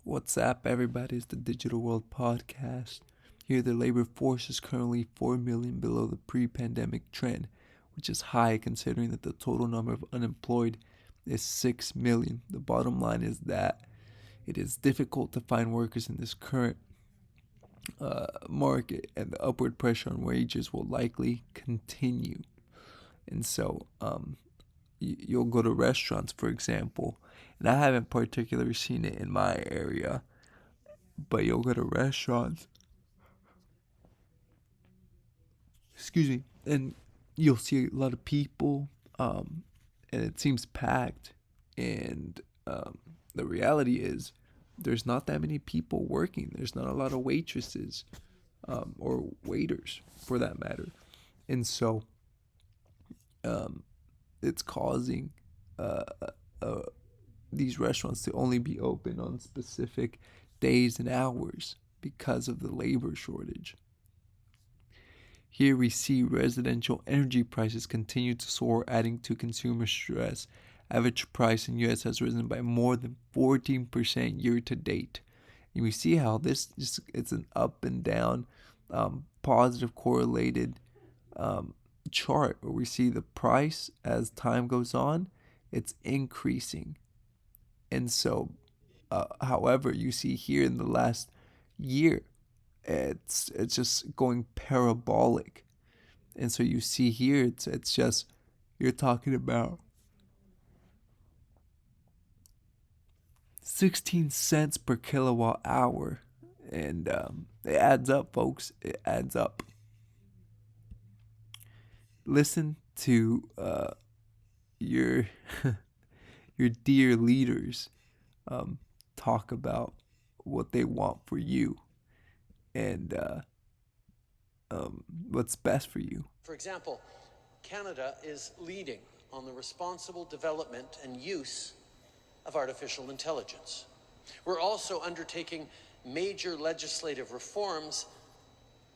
What's up, everybody? It's the Digital World Podcast. Here, the labor force is currently 4 million below the pre pandemic trend, which is high considering that the total number of unemployed is 6 million. The bottom line is that it is difficult to find workers in this current market, and the upward pressure on wages will likely continue. And so, you'll go to restaurants, for example, and I haven't particularly seen it in my area, but you'll go to restaurants, excuse me, and you'll see a lot of people, and it seems packed. And the reality is, there's not that many people working. There's not a lot of waitresses or waiters, for that matter. And so it's causing uh, uh, these restaurants to only be open on specific days and hours because of the labor shortage. Here we see residential energy prices continue to soar, adding to consumer stress. Average price in US has risen by more than 14% year to date. And we see how it's an up and down, positive correlated chart where we see the price as time goes on, it's increasing. And so, however, you see here in the last year, it's just going parabolic. And so you see here, it's just you're talking about 16 cents per kilowatt hour, and it adds up, folks. It adds up. Listen to your your dear leaders um, talk about what they want for you and what's best for you. For example, Canada is leading on the responsible development and use of artificial intelligence. We're also undertaking major legislative reforms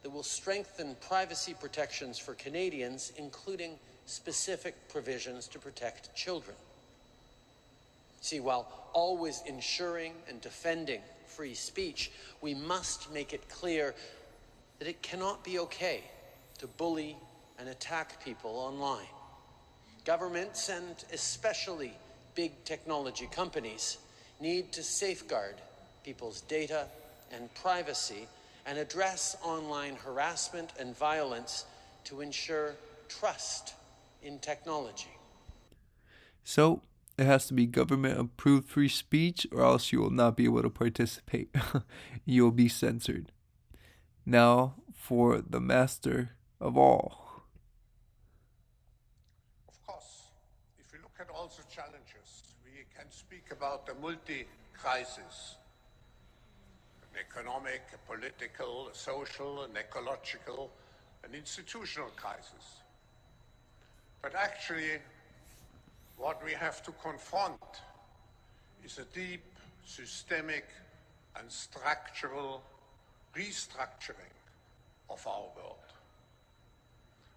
that will strengthen privacy protections for Canadians, including specific provisions to protect children. See, while always ensuring and defending free speech, we must make it clear that it cannot be okay to bully and attack people online. Governments, and especially big technology companies, need to safeguard people's data and privacy and address online harassment and violence to ensure trust in technology. So it has to be government approved free speech, or else you will not be able to participate. You will be censored. Now, for the master of all. Of course, if we look at all the challenges, we can speak about a multi-crisis, an economic, a political, a social, an ecological, an institutional crisis. But actually, what we have to confront is a deep, systemic, and structural restructuring of our world.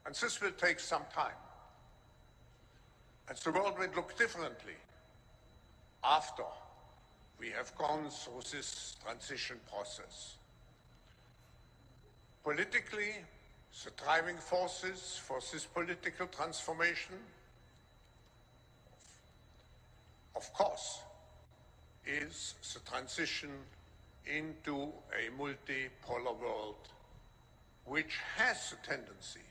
And this will take some time. And the world will look differently after we have gone through this transition process. Politically, the driving forces for this political transformation, of course, is the transition into a multipolar world, which has a tendency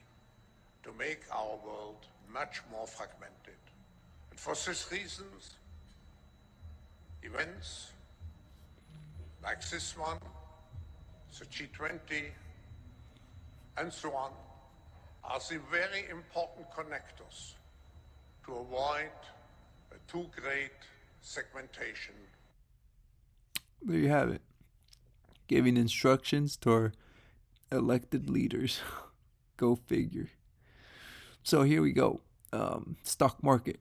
to make our world much more fragmented. And for these reasons, events like this one, the G20, and so on, are the very important connectors to avoid a too great segmentation. There you have it. Giving instructions to our elected leaders. Go figure. So here we go. Stock market.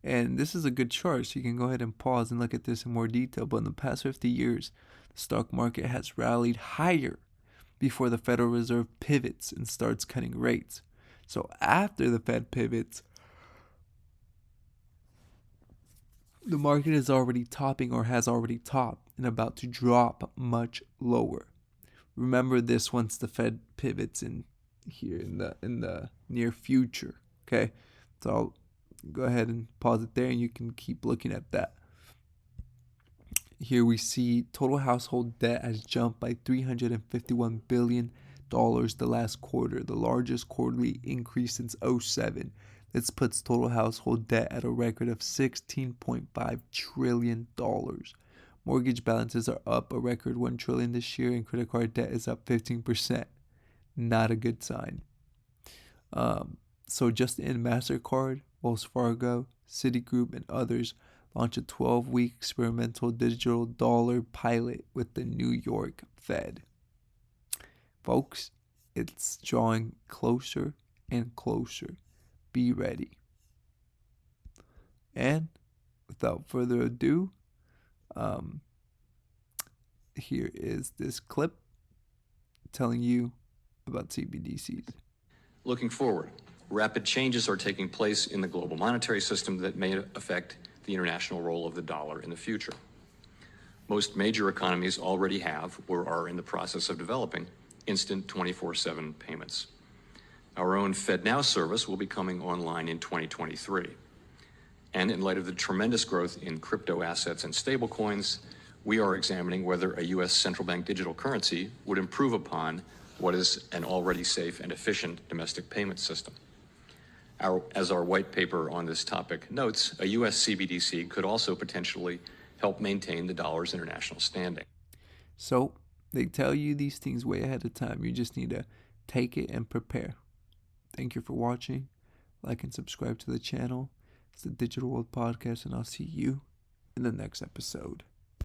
And this is a good chart, so you can go ahead and pause and look at this in more detail. But in the past 50 years, the stock market has rallied higher before the Federal Reserve pivots and starts cutting rates. So after the Fed pivots, The market is already topping or has already topped and about to drop much lower. Remember this once the Fed pivots in here in the near future. Okay, so I'll go ahead and pause it there, and you can keep looking at that. Here we see total household debt has jumped by $351 billion the last quarter, the largest quarterly increase since '07. This puts total household debt at a record of $16.5 trillion. Mortgage balances are up a record $1 trillion this year, and credit card debt is up 15%. Not a good sign. So just in MasterCard, Wells Fargo, Citigroup, and others launched a 12-week experimental digital dollar pilot with the New York Fed. Folks, it's drawing closer and closer. Be ready. And without further ado, here is this clip telling you about CBDCs. Looking forward, rapid changes are taking place in the global monetary system that may affect the international role of the dollar in the future. Most major economies already have or are in the process of developing instant 24/7 payments. Our own FedNow service will be coming online in 2023. And in light of the tremendous growth in crypto assets and stablecoins, we are examining whether a U.S. central bank digital currency would improve upon what is an already safe and efficient domestic payment system. As our white paper on this topic notes, a U.S. CBDC could also potentially help maintain the dollar's international standing. So they tell you these things way ahead of time. You just need to take it and prepare. Thank you for watching. Like and subscribe to the channel. It's the Digital World Podcast, and I'll see you in the next episode.